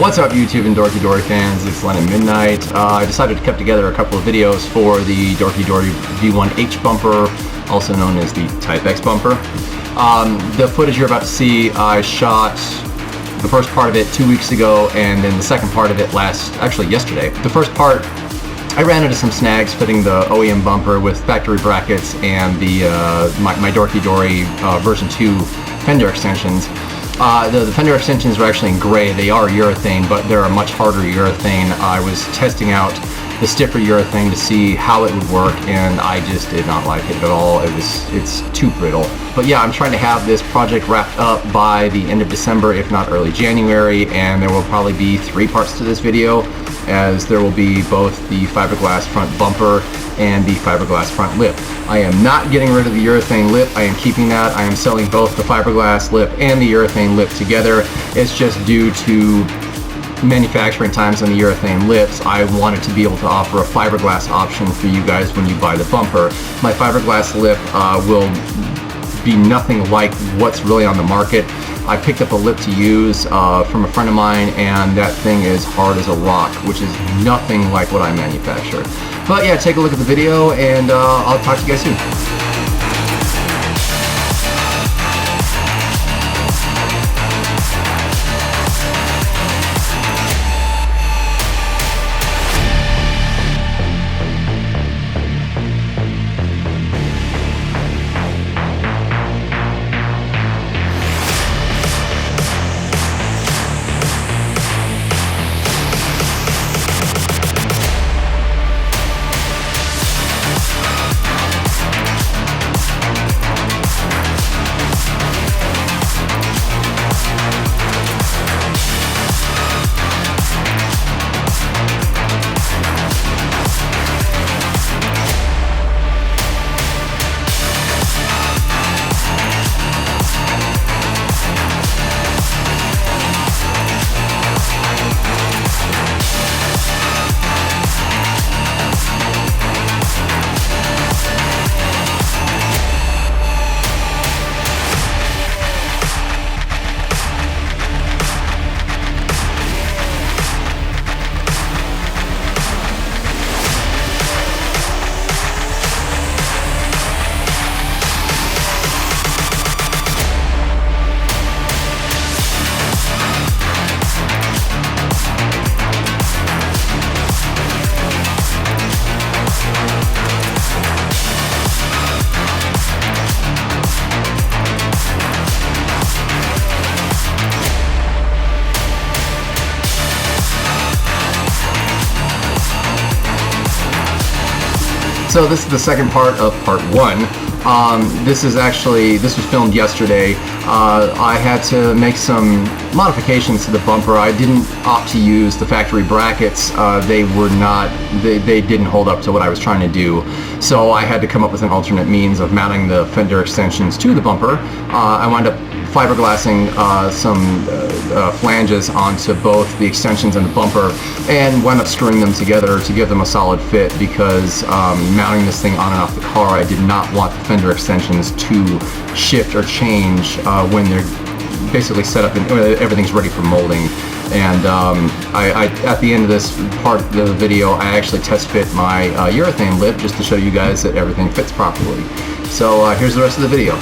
What's up YouTube and DorkiDori fans, it's Len at Midnight. I decided to cut together a couple of videos for the DorkiDori V1H bumper, also known as the Type X bumper. The footage you're about to see, I shot the first part of it 2 weeks ago, and then the second part of it yesterday. The first part, I ran into some snags fitting the OEM bumper with factory brackets and the my DorkiDori version 2 fender extensions. The fender extensions are actually in gray. They are urethane, but they're a much harder urethane. I was testing out the stiffer urethane to see how it would work, and I just did not like it at all. It's too brittle. But yeah, I'm trying to have this project wrapped up by the end of December, if not early January, and there will probably be 3 parts to this video, as there will be both the fiberglass front bumper and the fiberglass front lip. I am not getting rid of the urethane lip. I am keeping that. I am selling both the fiberglass lip and the urethane lip together. It's just due to manufacturing times on the urethane lips. I wanted to be able to offer a fiberglass option for you guys when you buy the bumper. My fiberglass lip will be nothing like what's really on the market. I picked up a lip to use from a friend of mine, and that thing is hard as a rock, which is nothing like what I manufacture. But yeah, take a look at the video, and I'll talk to you guys soon. So this is the second part of part 1. This was filmed yesterday. I had to make some modifications to the bumper. I didn't opt to use the factory brackets. They didn't hold up to what I was trying to do. So I had to come up with an alternate means of mounting the fender extensions to the bumper. I wound up fiberglassing some flanges onto both the extensions and the bumper, and wound up screwing them together to give them a solid fit, because mounting this thing on and off the car, I did not want the fender extensions to shift or change when they're basically set up and everything's ready for molding. And at the end of this part of the video, I actually test fit my urethane lip just to show you guys that everything fits properly. So here's the rest of the video.